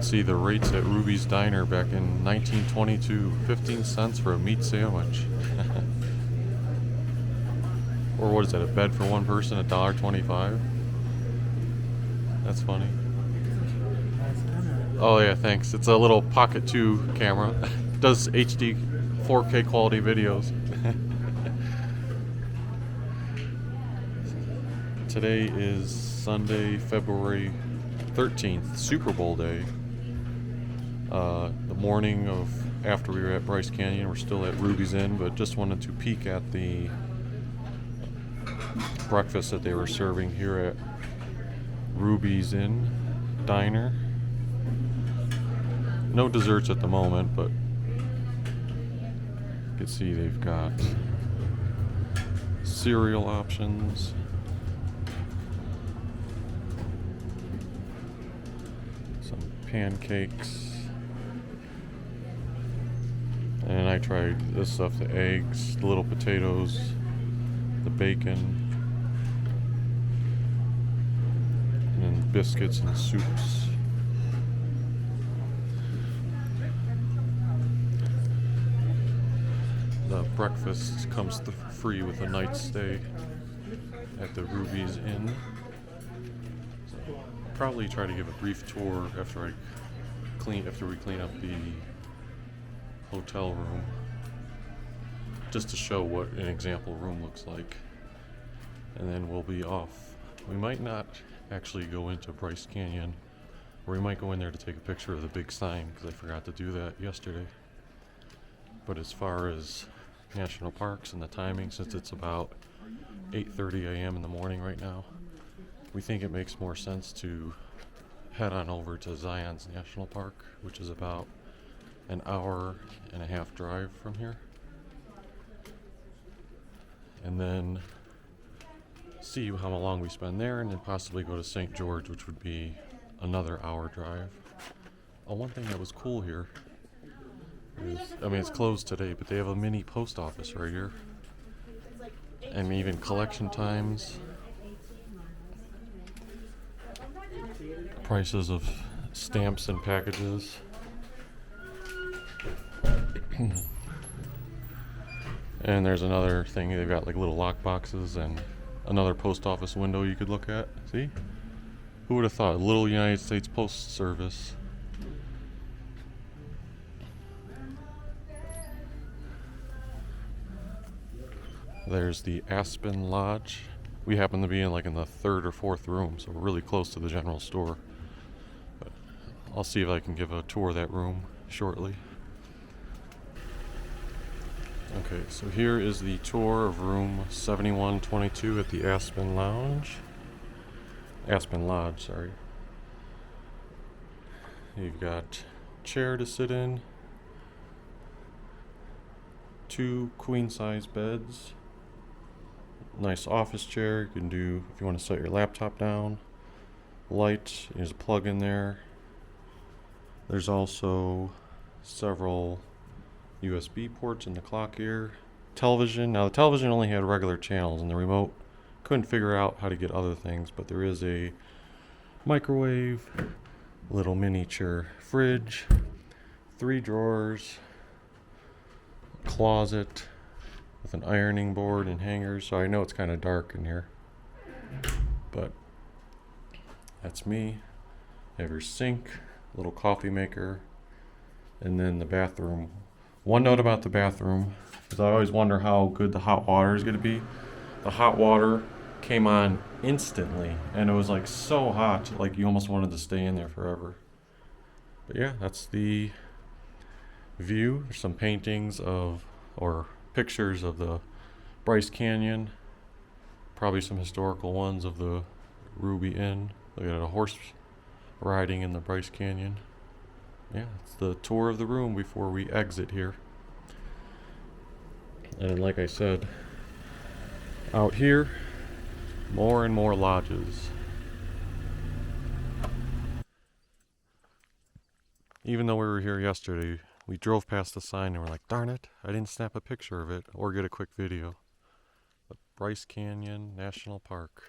can see the rates at Ruby's Diner back in 1922. 15 cents for a meat sandwich. Or what is that, a bed for one person, $1.25? That's funny. Oh yeah, thanks. It's a little Pocket 2 camera. Does HD 4K quality videos. Today is Sunday, February 13th, Super Bowl day. The morning of after we were at Bryce Canyon, we're still at Ruby's Inn, but just wanted to peek at the breakfast that they were serving here at Ruby's Inn Diner. No desserts at the moment, but you can see they've got cereal options. Some pancakes. And I tried this stuff, the eggs, the little potatoes, the bacon, and then biscuits and soups. The breakfast comes free with a night stay at the Ruby's Inn. So probably try to give a brief tour after we clean up the hotel room, just to show what an example room looks like, and then we'll be off. We might not actually go into Bryce Canyon, or we might go in there to take a picture of the big sign, because I forgot to do that yesterday. But as far as national parks and the timing, since it's about 8:30 a.m. in the morning right now, we think it makes more sense to head on over to Zion's National Park, which is about an hour and a half drive from here, and then see how long we spend there, and then possibly go to St. George, which would be another hour drive. One thing that was cool here is, it's closed today, but they have a mini post office right here, and even collection times, prices of stamps and packages. And there's another thing, they've got like little lock boxes and another post office window you could look at. See? Who would have thought? A little United States Post Service. There's the Aspen Lodge. We happen to be in the third or fourth room, so we're really close to the general store. But I'll see if I can give a tour of that room shortly. Okay, so here is the tour of room 7122 at the Aspen Lodge, sorry. You've got a chair to sit in, 2 queen-size beds, nice office chair. You can do, if you want to set your laptop down, light, there's a plug in there. There's also several USB ports in the clock here. Television. Now the television only had regular channels, and the remote couldn't figure out how to get other things, but there is a microwave, little miniature fridge, 3 drawers, closet with an ironing board and hangers. So I know it's kind of dark in here, but that's me. You have your sink, little coffee maker, and then the bathroom. One note about the bathroom is I always wonder how good the hot water is going to be. The hot water came on instantly, and it was so hot, you almost wanted to stay in there forever. But yeah, that's the view. There's some paintings or pictures of the Bryce Canyon, probably some historical ones of the Ruby Inn. Look at a horse riding in the Bryce Canyon. Yeah, it's the tour of the room before we exit here. And like I said, out here, more and more lodges. Even though we were here yesterday, we drove past the sign and we're like, darn it, I didn't snap a picture of it or get a quick video. But Bryce Canyon National Park.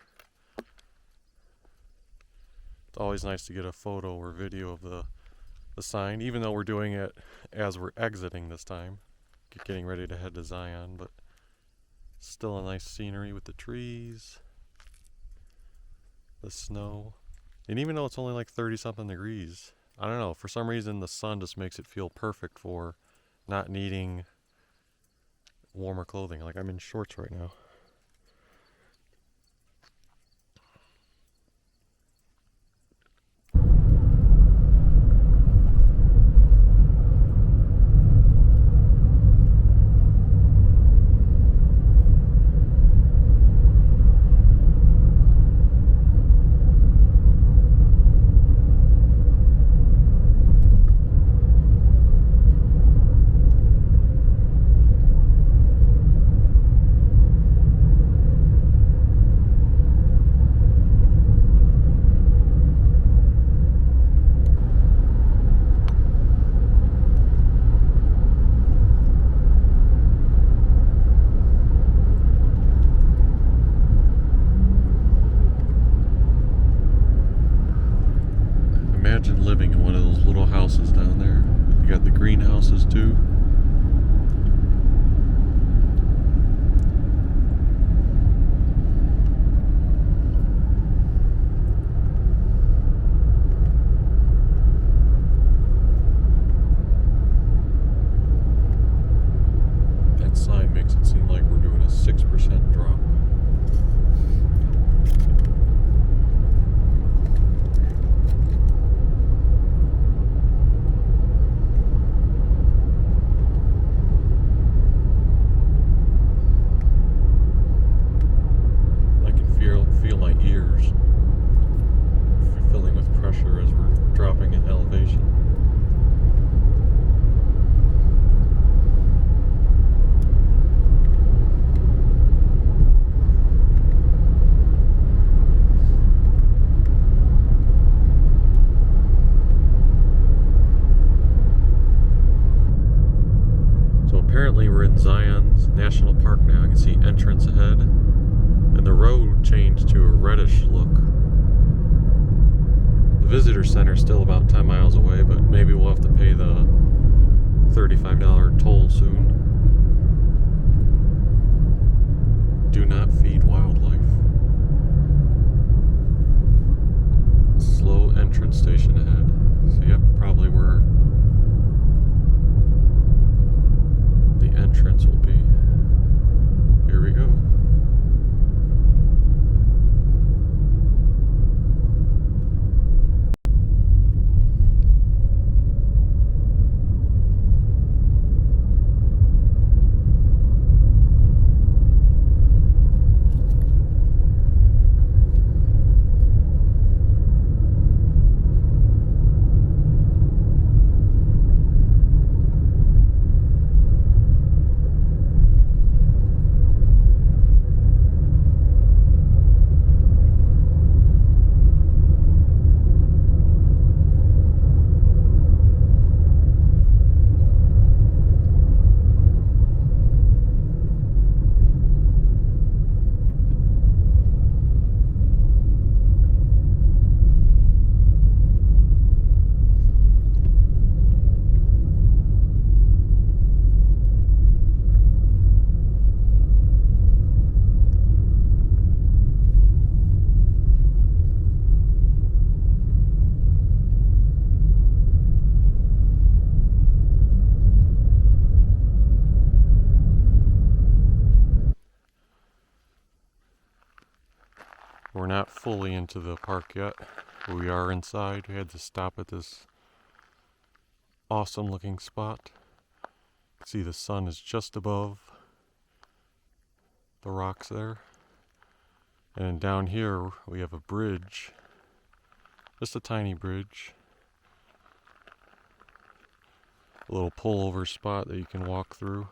It's always nice to get a photo or video of the the sign, even though we're doing it as we're exiting this time, getting ready to head to Zion, but still a nice scenery with the trees, the snow. And even though it's only like 30 something degrees, I don't know, for some reason the sun just makes it feel perfect for not needing warmer clothing. Like I'm in shorts right now. Imagine living in one of those little houses down there. You got the greenhouses too. That sign makes it seem like we're doing a 6% drop. Feel my ears filling with pressure as we're dropping in elevation. So apparently we're in Zion National Park now. You can see entrance ahead. And the road changed to a reddish look. The visitor center is still about 10 miles away, but maybe we'll have to pay the $35 toll soon. Do not feed wildlife. Slow entrance station ahead. So yep, probably where the entrance will be. Here we go. We're not fully into the park yet. We are inside. We had to stop at this awesome looking spot. You can see the sun is just above the rocks there. And down here we have a bridge. Just a tiny bridge. A little pullover spot that you can walk through.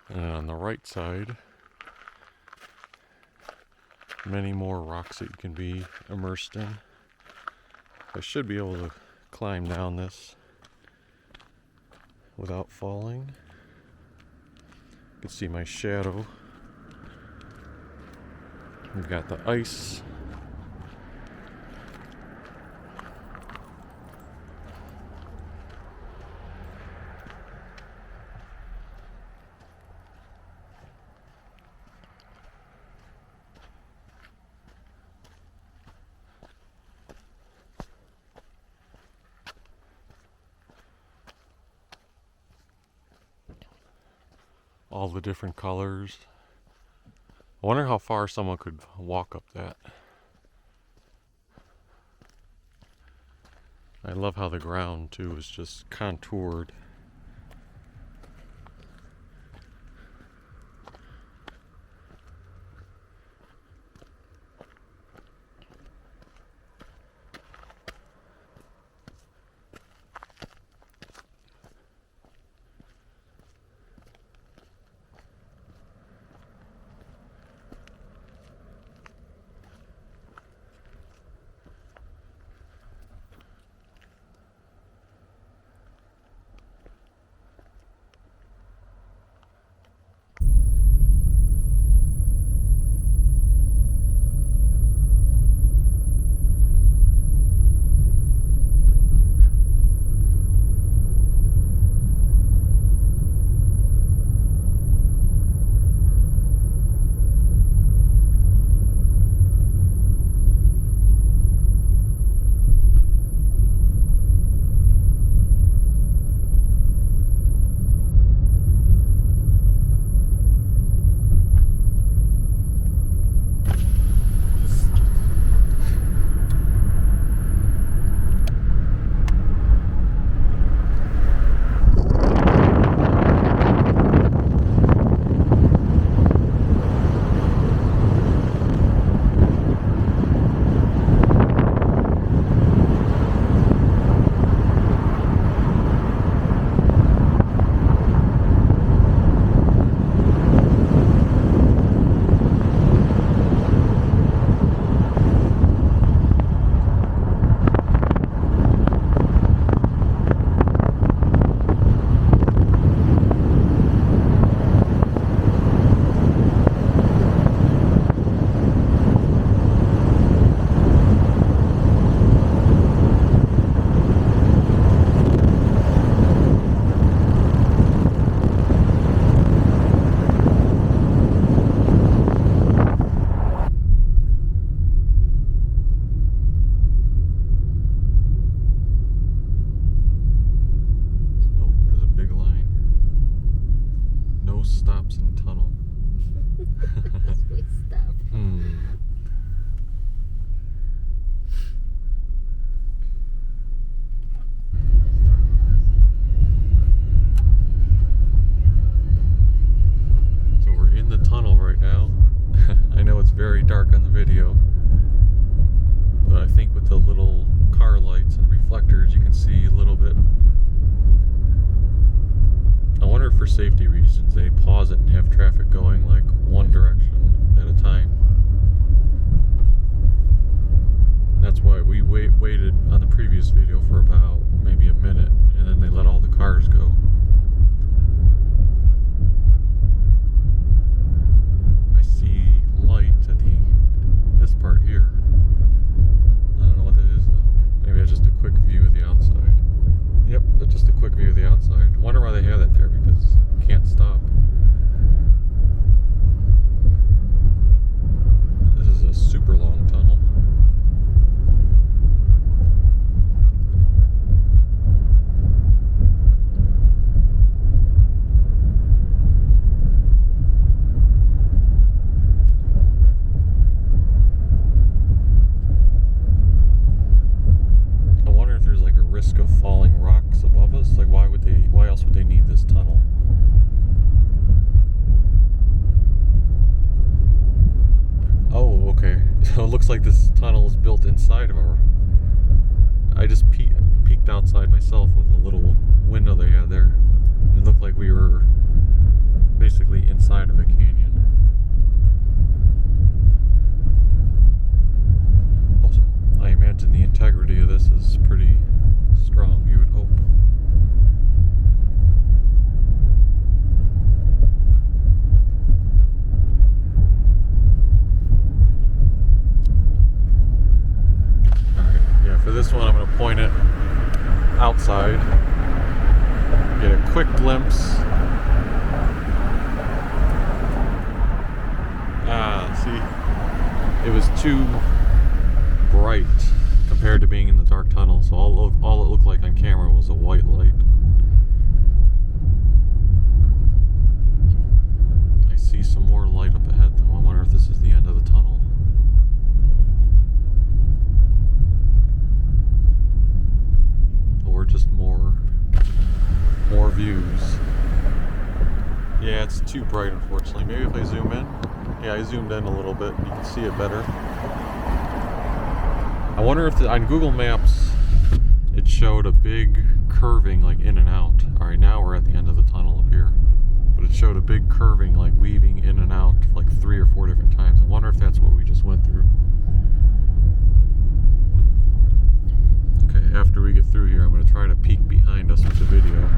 And on the right side, many more rocks that you can be immersed in. I should be able to climb down this without falling. You can see my shadow. We've got the ice. all the different colors. I wonder how far someone could walk up that. I love how the ground too is just contoured. Stops in tunnel. We stop. So we're in the tunnel right now. I know it's very dark on the video, but I think with the little car lights and reflectors you can see a little bit. I wonder if for safety reasons they pause it and have traffic going like one direction at a time. That's why we waited on the previous video for about maybe a minute, and then they let all the cars go. I see light at this part here. I don't know what that is though. Maybe it's just a quick view of the outside. Yep, just a quick view of the outside. Wonder why they have that there, because you can't stop. This is a super long tunnel. I wonder if there's like a risk of falling rocks above us. Like why else would they need this tunnel? Oh, okay. So it looks like this tunnel is built inside of our... I just peeked outside myself with a little window they had there. It looked like we were basically inside of a canyon. Also, I imagine the integrity of this is pretty strong, you would hope. For this one, I'm going to point it outside, get a quick glimpse. See, it was too bright compared to being in the dark tunnel, so all it looked like on camera was a white light. see some more light up ahead though. I wonder if this is the end of the tunnel. Or just more views. Yeah, it's too bright unfortunately. Maybe if I zoom in. Yeah, I zoomed in a little bit. You can see it better. I wonder if on Google Maps it showed a big curving like in and out. Alright, now we're at the end of the tunnel up here. But it showed a big curving like weaving in and out like 3 or 4 different times. I wonder if that's what we just went through. Okay, after we get through here, I'm going to try to peek behind us with the video.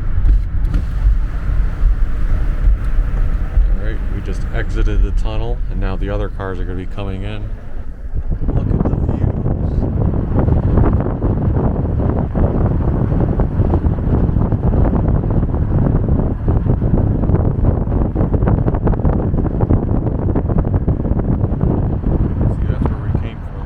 Alright, we just exited the tunnel, and now the other cars are going to be coming in. Look at the views. See, that's where we came from.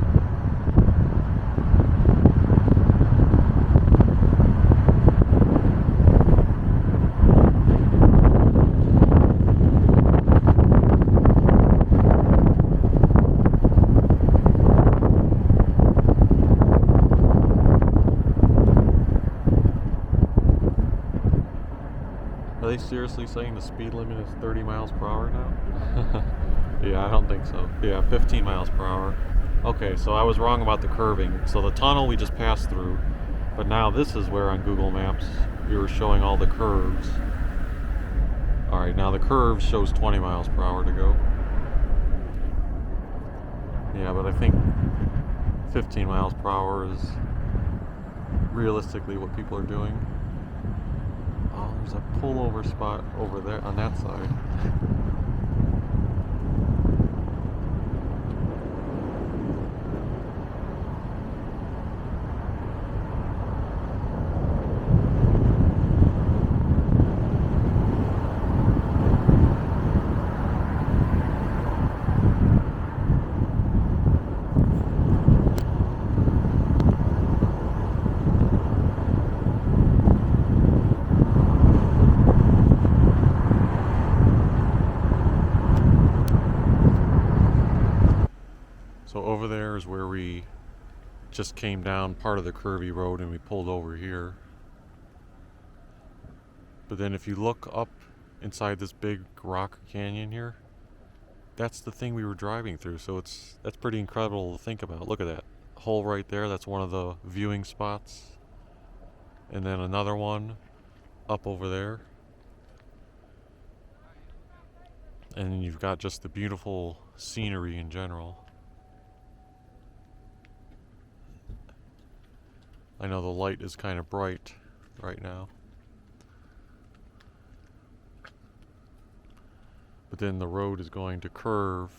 Are they seriously saying the speed limit is 30 miles per hour now? Yeah, I don't think so. Yeah, 15 miles per hour. Okay, so I was wrong about the curving. So the tunnel we just passed through, but now this is where on Google Maps we were showing all the curves. Alright, now the curve shows 20 miles per hour to go. Yeah, but I think 15 miles per hour is realistically what people are doing. Oh, there's a pullover spot over there on that side. So over there is where we just came down part of the curvy road and we pulled over here. But then if you look up inside this big rock canyon here, that's the thing we were driving through. So that's pretty incredible to think about. Look at that hole right there. That's one of the viewing spots. And then another one up over there. And then you've got just the beautiful scenery in general. I know the light is kind of bright right now. But then the road is going to curve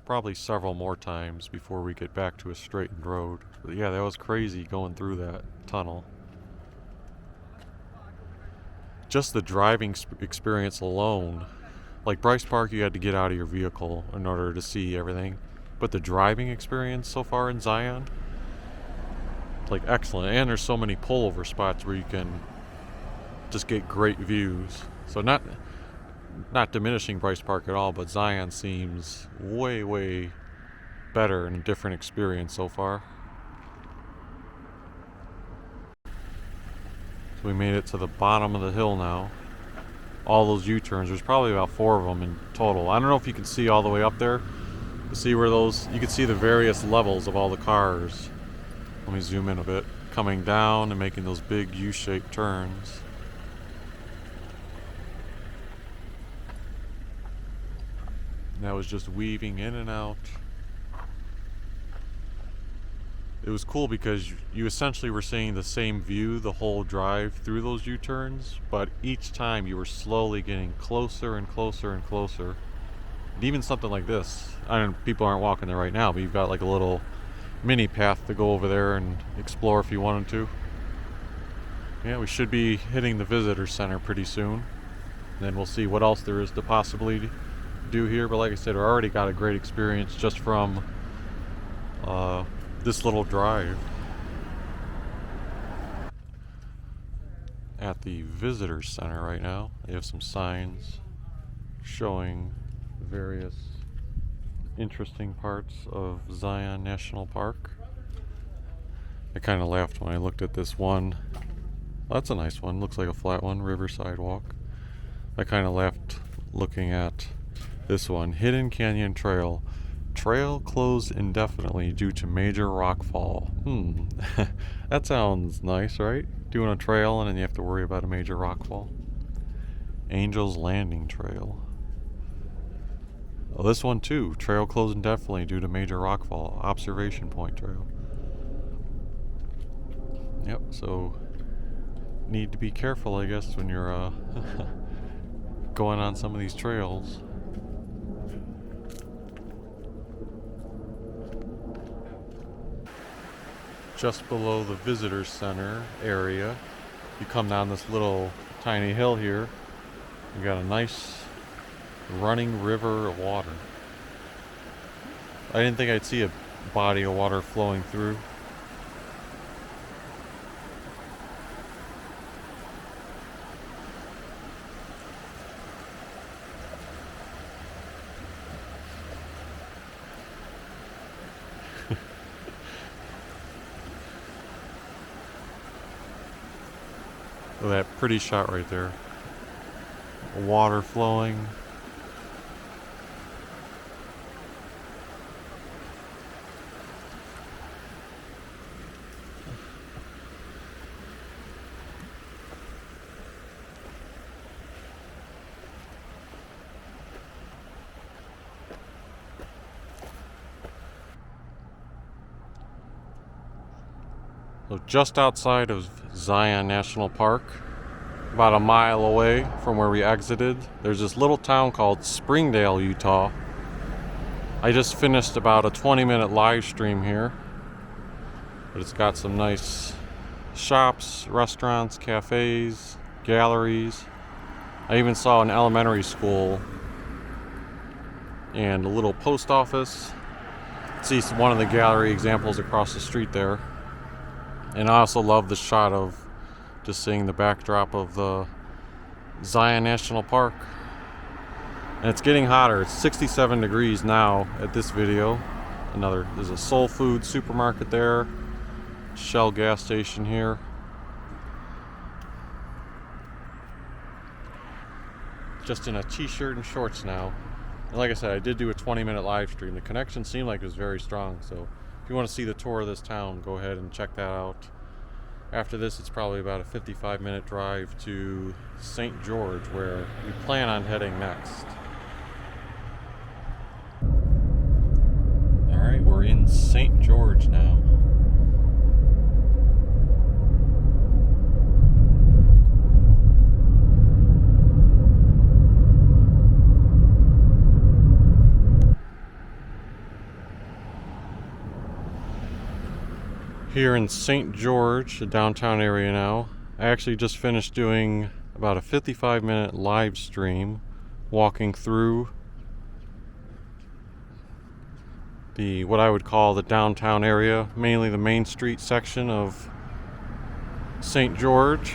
probably several more times before we get back to a straightened road. But yeah, that was crazy going through that tunnel. Just the driving experience alone. Like Bryce Park, you had to get out of your vehicle in order to see everything. But the driving experience so far in Zion, like excellent. And there's so many pullover spots where you can just get great views. So not diminishing Bryce Park at all, but Zion seems way better and a different experience so far. So we made it to the bottom of the hill now. All those U-turns, there's probably about 4 of them in total. I don't know if you can see all the way up there. You see where those, you can see the various levels of all the cars. Let me zoom in a bit. Coming down and making those big U-shaped turns. And that was just weaving in and out. It was cool because you essentially were seeing the same view the whole drive through those U-turns, but each time you were slowly getting closer and closer and closer. And even something like this, people aren't walking there right now, but you've got like a little mini path to go over there and explore if you wanted to. Yeah, we should be hitting the visitor center pretty soon. Then we'll see what else there is to possibly do here. But like I said, we already got a great experience just from this little drive. At the visitor center right now, they have some signs showing various interesting parts of Zion National Park. I kind of laughed when I looked at this one. Well, that's a nice one. Looks like a flat one, riverside walk. I kind of laughed looking at this one, Hidden Canyon Trail. Trail closed indefinitely due to major rockfall. That sounds nice, right? Doing a trail and then you have to worry about a major rockfall. Angel's Landing Trail. Oh, this one too. Trail closed indefinitely due to major rockfall. Observation Point Trail. Yep, so need to be careful, I guess, when you're going on some of these trails. Just below the visitor center area, you come down this little tiny hill here. You got a nice running river of water. I didn't think I'd see a body of water flowing through. Oh, that pretty shot right there. Water flowing. So just outside of Zion National Park, about a mile away from where we exited, there's this little town called Springdale, Utah. I just finished about a 20-minute live stream here, but it's got some nice shops, restaurants, cafes, galleries. I even saw an elementary school and a little post office. See one of the gallery examples across the street there. And I also love the shot of just seeing the backdrop of the Zion National Park. And it's getting hotter. It's 67 degrees now at this video. There's a Soul Food supermarket there. Shell gas station here. Just in a t-shirt and shorts now. And like I said, I did do a 20-minute live stream. The connection seemed like it was very strong, so if you want to see the tour of this town, go ahead and check that out. After this, it's probably about a 55-minute drive to St. George, where we plan on heading next. Alright, we're in St. George now. Here in St. George, the downtown area now. I actually just finished doing about a 55-minute live stream walking through what I would call the downtown area, mainly the Main Street section of St. George.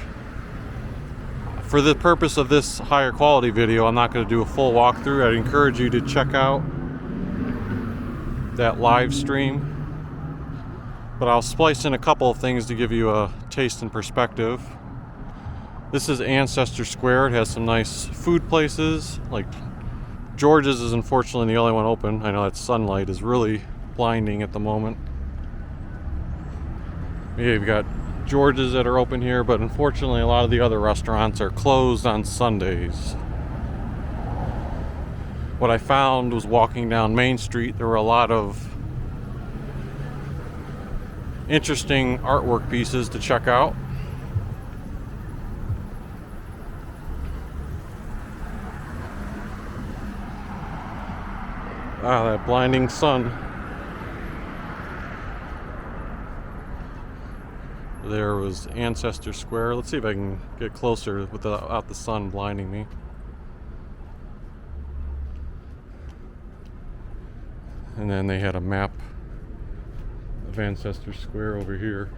For the purpose of this higher quality video, I'm not going to do a full walkthrough. I'd encourage you to check out that live stream. But I'll splice in a couple of things to give you a taste and perspective. This is Ancestor Square. It has some nice food places. Like George's is unfortunately the only one open. I know that sunlight is really blinding at the moment. Yeah, you've got George's that are open here, but unfortunately a lot of the other restaurants are closed on Sundays. What I found was walking down Main Street, there were a lot of interesting artwork pieces to check out. Ah, that blinding sun. There was Ancestor Square. Let's see if I can get closer without the sun blinding me. And then they had a map of Ancestor Square over here.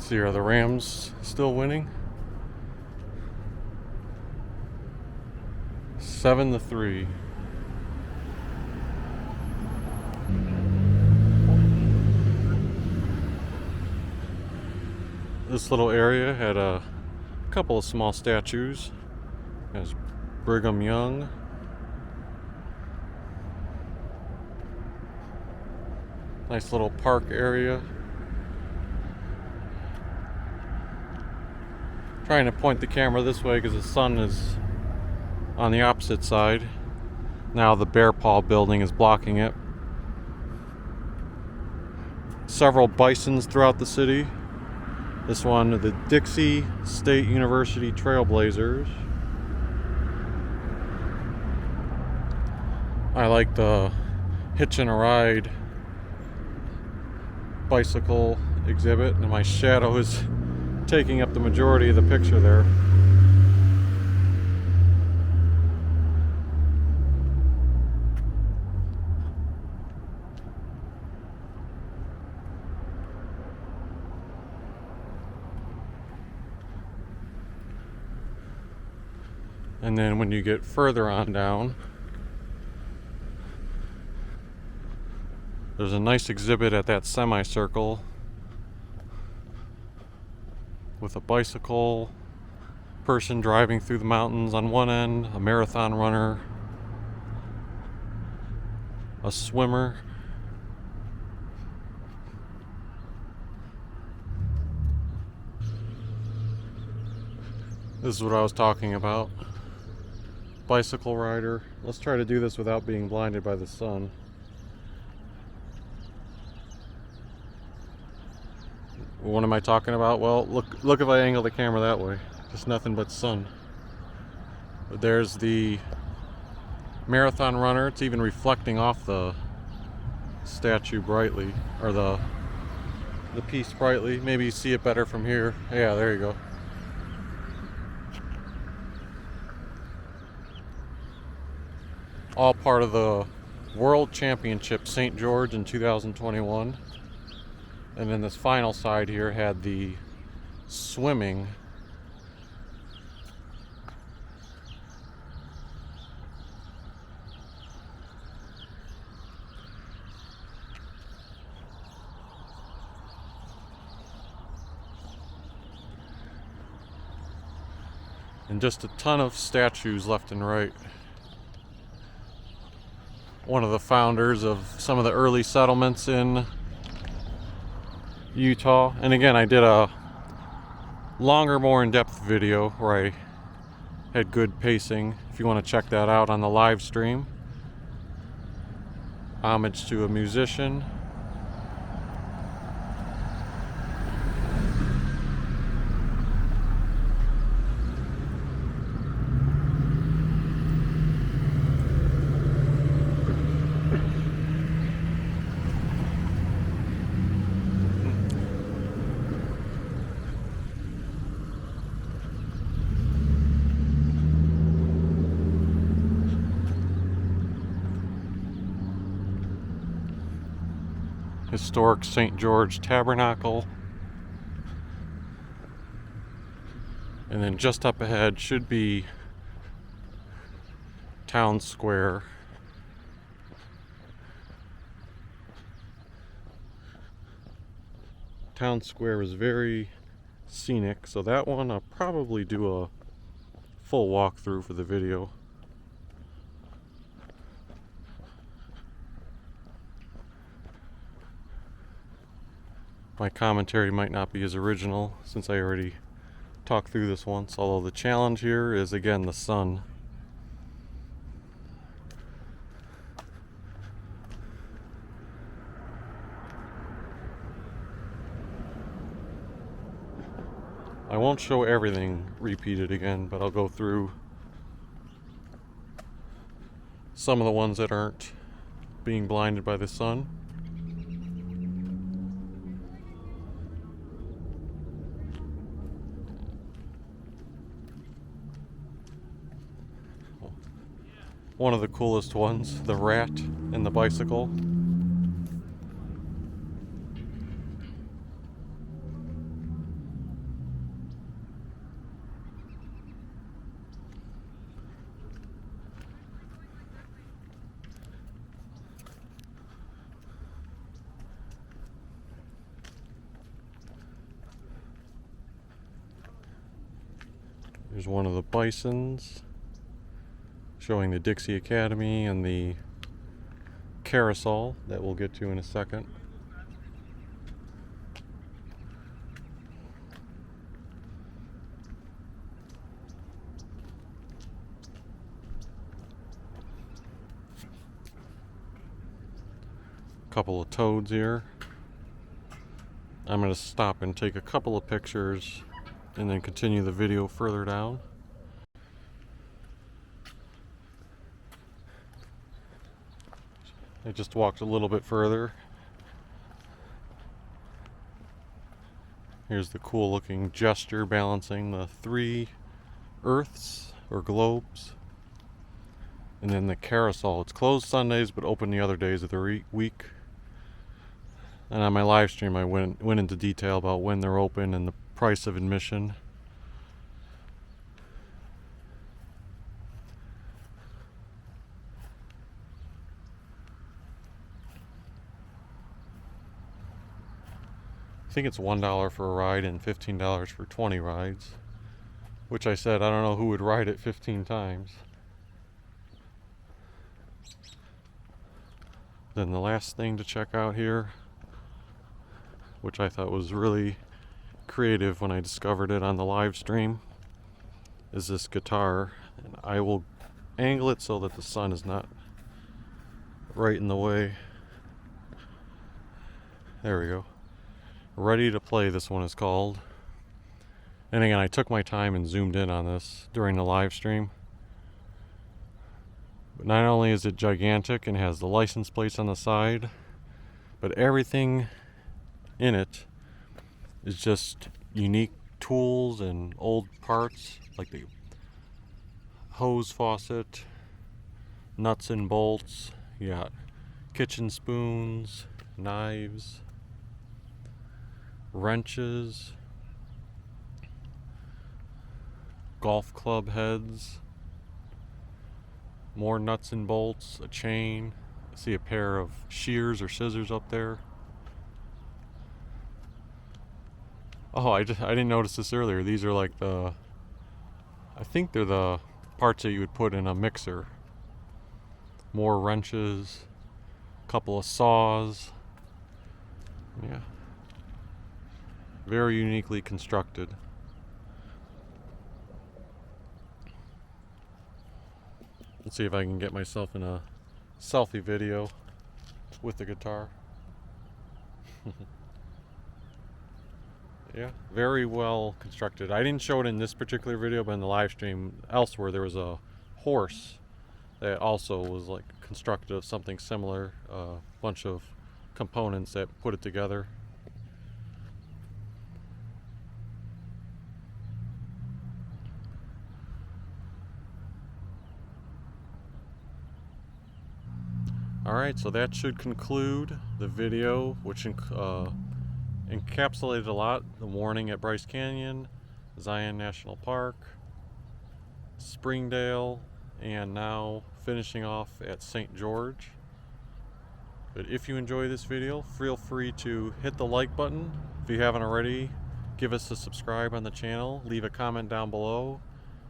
See, are the Rams still winning? 7-3. This little area had a couple of small statues. There's Brigham Young. Nice little park area. Trying to point the camera this way because the sun is on the opposite side. Now the Bear Paw building is blocking it. Several bisons throughout the city. This one, the Dixie State University Trailblazers. I like the hitching a ride bicycle exhibit, and my shadow is taking up the majority of the picture there. And then when you get further on down, there's a nice exhibit at that semicircle with a bicycle, person driving through the mountains on one end, a marathon runner, a swimmer. This is what I was talking about. Bicycle rider. Let's try to do this without being blinded by the sun. What am I talking about? Well, look if I angle the camera that way. Just nothing but sun. But there's the marathon runner. It's even reflecting off the statue brightly, or the piece brightly. Maybe you see it better from here. Yeah, there you go. All part of the World Championship St. George in 2021. And then this final side here had the swimming. And just a ton of statues left and right. One of the founders of some of the early settlements in Utah. And again, I did a longer, more in-depth video where I had good pacing. If you want to check that out on the live stream. Homage to a musician. Historic St. George Tabernacle. And then just up ahead should be Town Square. Town Square is very scenic, so that one I'll probably do a full walkthrough for the video. My commentary might not be as original since I already talked through this once, although the challenge here is again the sun. I won't show everything repeated again, but I'll go through some of the ones that aren't being blinded by the sun. One of the coolest ones, the rat and the bicycle. There's one of the bisons showing the Dixie Academy and the carousel that we'll get to in a second. Couple of toads here. I'm going to stop and take a couple of pictures and then continue the video further down. I just walked a little bit further. Here's the cool looking gesture balancing the 3 Earths or globes. And then the carousel. It's closed Sundays but open the other days of the week. And on my live stream I went into detail about when they're open and the price of admission. I think it's $1 for a ride and $15 for 20 rides. Which I said I don't know who would ride it 15 times. Then the last thing to check out here, which I thought was really creative when I discovered it on the live stream, is this guitar. And I will angle it so that the sun is not right in the way. There we go. Ready to Play, this one is called. And again, I took my time and zoomed in on this during the live stream. But not only is it gigantic and has the license plates on the side, but everything in it is just unique tools and old parts, like the hose faucet, nuts and bolts. You got kitchen spoons, knives, wrenches, golf club heads, more nuts and bolts, a chain. I see a pair of shears or scissors up there. Oh, I didn't notice this earlier. These are like I think they're the parts that you would put in a mixer. More wrenches, a couple of saws. Yeah. Very uniquely constructed. Let's see if I can get myself in a selfie video with the guitar. Yeah, very well constructed. I didn't show it in this particular video, but in the live stream elsewhere there was a horse that also was like constructed of something similar, a bunch of components that put it together. Alright, so that should conclude the video, which encapsulated a lot. The morning at Bryce Canyon, Zion National Park, Springdale, and now finishing off at St. George. But if you enjoy this video, feel free to hit the like button. If you haven't already, give us a subscribe on the channel, leave a comment down below,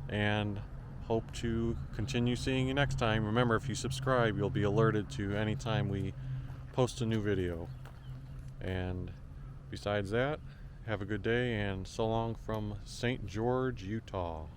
and hope to continue seeing you next time. Remember, if you subscribe, you'll be alerted to any time we post a new video. And besides that, have a good day and so long from St. George, Utah.